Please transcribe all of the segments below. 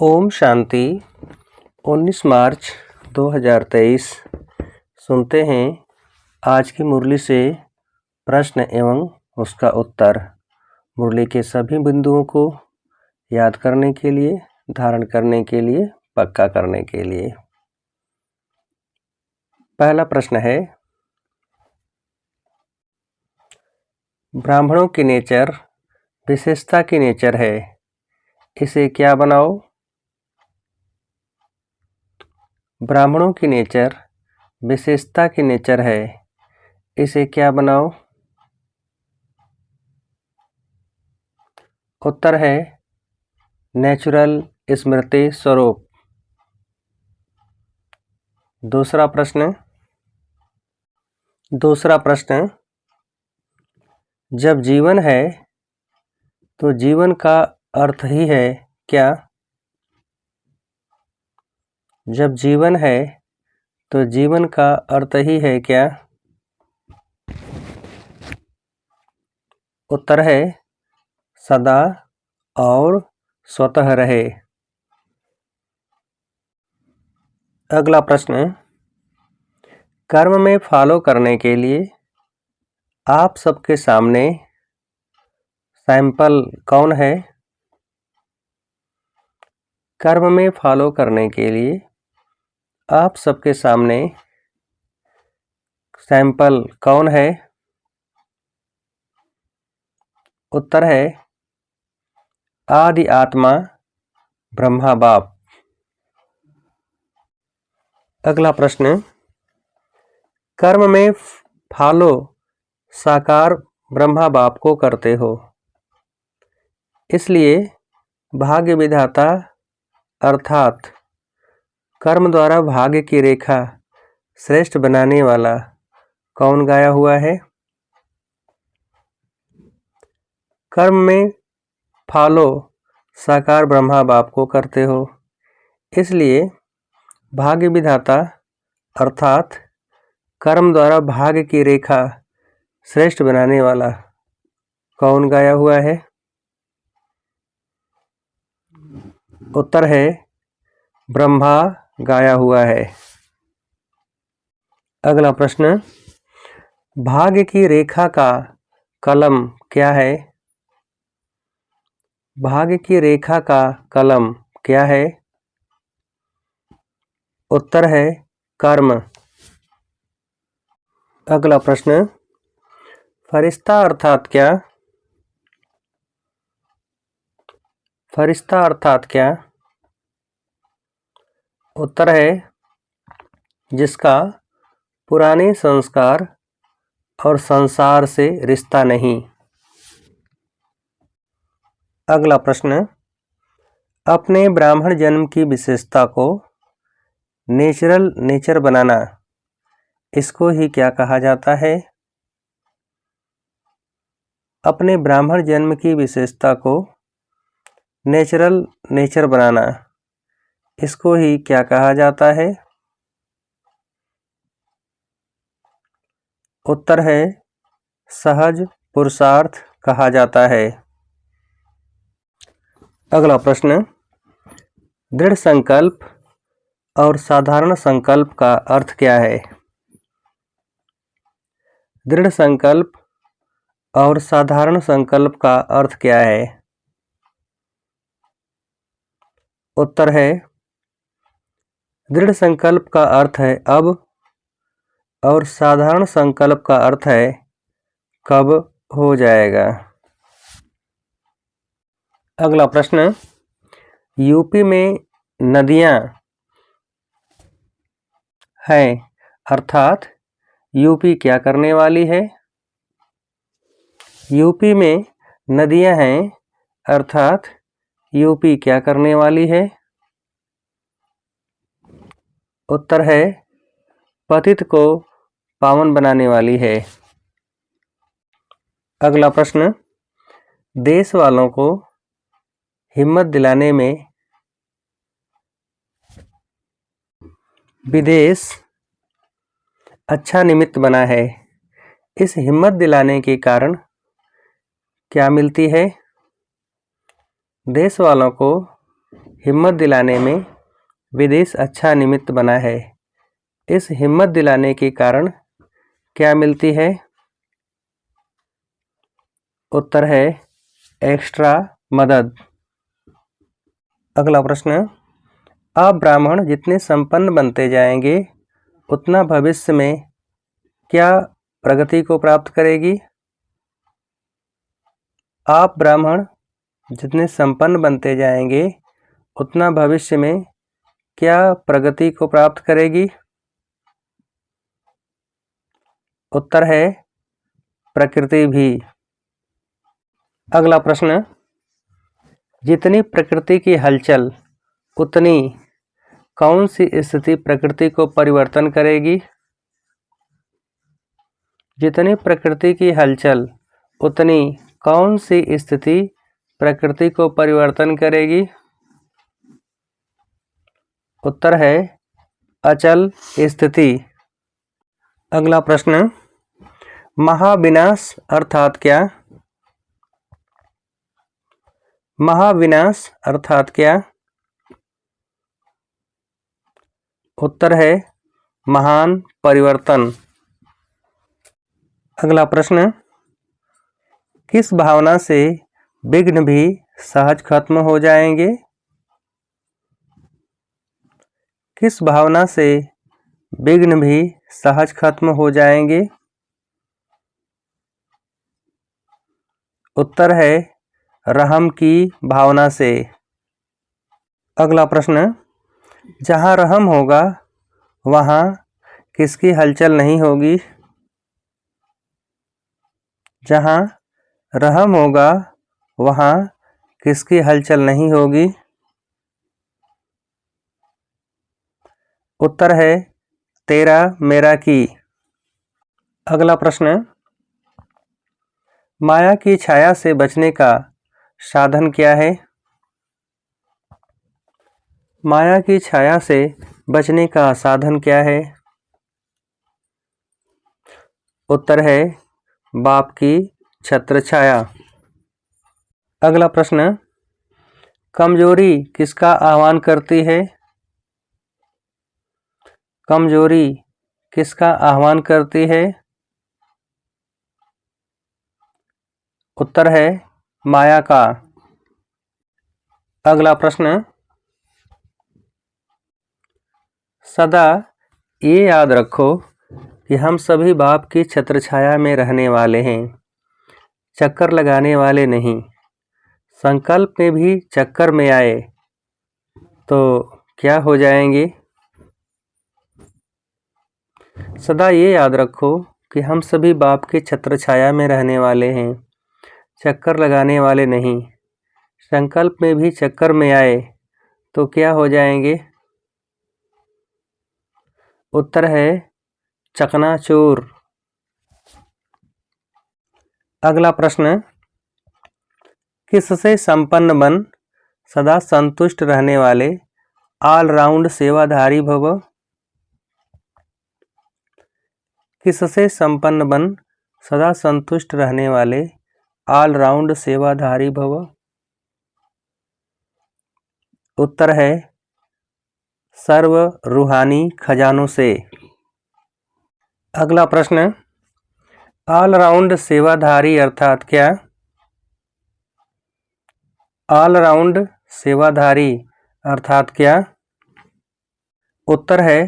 ओम शांति। 19 मार्च 2023। सुनते हैं आज की मुरली से प्रश्न एवं उसका उत्तर। मुरली के सभी बिंदुओं को याद करने के लिए, धारण करने के लिए, पक्का करने के लिए। पहला प्रश्न है, ब्राह्मणों की नेचर विशेषता की नेचर है, इसे क्या बनाओ? ब्राह्मणों की नेचर विशेषता की नेचर है, इसे क्या बनाओ? उत्तर है नेचुरल स्मृति स्वरूप। दूसरा प्रश्न, जब जीवन है तो जीवन का अर्थ ही है क्या? जब जीवन है तो जीवन का अर्थ ही है क्या? उत्तर है सदा और स्वतः रहे। अगला प्रश्न, कर्म में फॉलो करने के लिए आप सबके सामने सैंपल कौन है? कर्म में फॉलो करने के लिए आप सबके सामने सैंपल कौन है? उत्तर है आदि आत्मा ब्रह्मा बाप। अगला प्रश्न, कर्म में फॉलो साकार ब्रह्मा बाप को करते हो, इसलिए भाग्य विधाता अर्थात कर्म द्वारा भाग्य की रेखा श्रेष्ठ बनाने वाला कौन गाया हुआ है? कर्म में फॉलो साकार ब्रह्मा बाप को करते हो, इसलिए भाग्य विधाता अर्थात कर्म द्वारा भाग्य की रेखा श्रेष्ठ बनाने वाला कौन गाया हुआ है? उत्तर है ब्रह्मा गाया हुआ है। अगला प्रश्न, भाग्य की रेखा का कलम क्या है? भाग्य की रेखा का कलम क्या है? उत्तर है कर्म। अगला प्रश्न, फरिश्ता अर्थात क्या? फरिश्ता अर्थात क्या? उत्तर है जिसका पुराने संस्कार और संसार से रिश्ता नहीं। अगला प्रश्न, अपने ब्राह्मण जन्म की विशेषता को नेचुरल नेचर बनाना, इसको ही क्या कहा जाता है? अपने ब्राह्मण जन्म की विशेषता को नेचुरल नेचर बनाना, इसको ही क्या कहा जाता है? उत्तर है सहज पुरुषार्थ कहा जाता है। अगला प्रश्न, दृढ़ संकल्प और साधारण संकल्प का अर्थ क्या है? दृढ़ संकल्प और साधारण संकल्प का अर्थ क्या है? उत्तर है दृढ़ संकल्प का अर्थ है अब और साधारण संकल्प का अर्थ है कब हो जाएगा। अगला प्रश्न, यूपी में नदियां हैं अर्थात यूपी क्या करने वाली है? यूपी में नदियां हैं अर्थात यूपी क्या करने वाली है? उत्तर है पतित को पावन बनाने वाली है। अगला प्रश्न, देश वालों को हिम्मत दिलाने में विदेश अच्छा निमित्त बना है, इस हिम्मत दिलाने के कारण क्या मिलती है? देश वालों को हिम्मत दिलाने में विदेश अच्छा निमित्त बना है। इस हिम्मत दिलाने के कारण क्या मिलती है? उत्तर है एक्स्ट्रा मदद। अगला प्रश्न, आप ब्राह्मण जितने संपन्न बनते जाएंगे उतना भविष्य में क्या प्रगति को प्राप्त करेगी? आप ब्राह्मण जितने संपन्न बनते जाएंगे उतना भविष्य में क्या प्रगति को प्राप्त करेगी? उत्तर है प्रकृति भी। अगला प्रश्न, जितनी प्रकृति की हलचल उतनी कौन सी स्थिति प्रकृति को परिवर्तन करेगी? जितनी प्रकृति की हलचल उतनी कौन सी स्थिति प्रकृति को परिवर्तन करेगी? उत्तर है अचल स्थिति। अगला प्रश्न, महाविनाश अर्थात क्या? महाविनाश अर्थात क्या? उत्तर है महान परिवर्तन। अगला प्रश्न, किस भावना से विघ्न भी सहज खत्म हो जाएंगे? किस भावना से विघ्न भी सहज खत्म हो जाएंगे? उत्तर है रहम की भावना से। अगला प्रश्न, जहाँ रहम होगा वहाँ किसकी हलचल नहीं होगी? जहाँ रहम होगा वहाँ किसकी हलचल नहीं होगी? उत्तर है तेरा मेरा की। अगला प्रश्न, माया की छाया से बचने का साधन क्या है? माया की छाया से बचने का साधन क्या है? उत्तर है बाप की छत्र छाया। अगला प्रश्न, कमजोरी किसका आह्वान करती है? कमजोरी किसका आह्वान करती है? उत्तर है माया का। अगला प्रश्न, सदा ये याद रखो कि हम सभी बाप की छत्रछाया में रहने वाले हैं, चक्कर लगाने वाले नहीं। संकल्प में भी चक्कर में आए तो क्या हो जाएंगे? सदा ये याद रखो कि हम सभी बाप की छत्रछाया में रहने वाले हैं, चक्कर लगाने वाले नहीं। संकल्प में भी चक्कर में आए तो क्या हो जाएंगे? उत्तर है चकनाचूर। अगला प्रश्न, किससे संपन्न बन सदा संतुष्ट रहने वाले ऑलराउंड सेवाधारी भव? किससे संपन्न बन सदा संतुष्ट रहने वाले ऑलराउंड सेवाधारी भव? उत्तर है सर्व रूहानी खजानों से। अगला प्रश्न, ऑलराउंड सेवाधारी अर्थात क्या? ऑलराउंड सेवाधारी अर्थात क्या? उत्तर है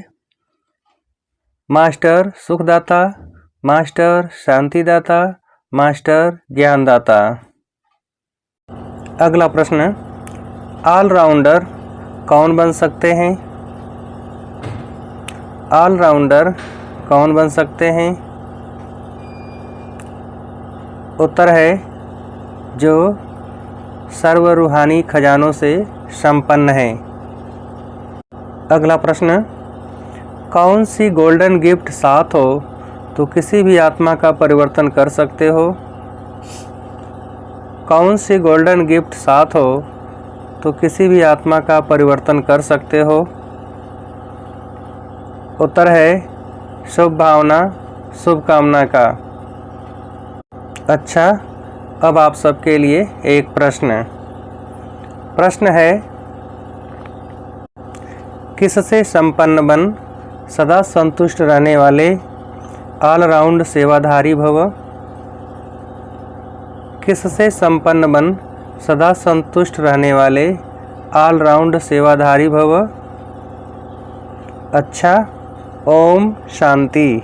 मास्टर सुखदाता, मास्टर शांतिदाता, मास्टर ज्ञानदाता। अगला प्रश्न, ऑलराउंडर कौन बन सकते हैं? ऑलराउंडर कौन बन सकते हैं? उत्तर है जो सर्व रूहानी खजानों से संपन्न है। अगला प्रश्न, कौन सी गोल्डन गिफ्ट साथ हो तो किसी भी आत्मा का परिवर्तन कर सकते हो? कौन सी गोल्डन गिफ्ट साथ हो तो किसी भी आत्मा का परिवर्तन कर सकते हो? उत्तर है शुभ भावना शुभकामना का। अच्छा, अब आप सबके लिए एक प्रश्न है। किससे संपन्न बन, सदा संतुष्ट रहने वाले, ऑलराउंड सेवाधारी भव। किससे संपन्न बन, सदा संतुष्ट रहने वाले, ऑलराउंड सेवाधारी भव। अच्छा, ओम शांति।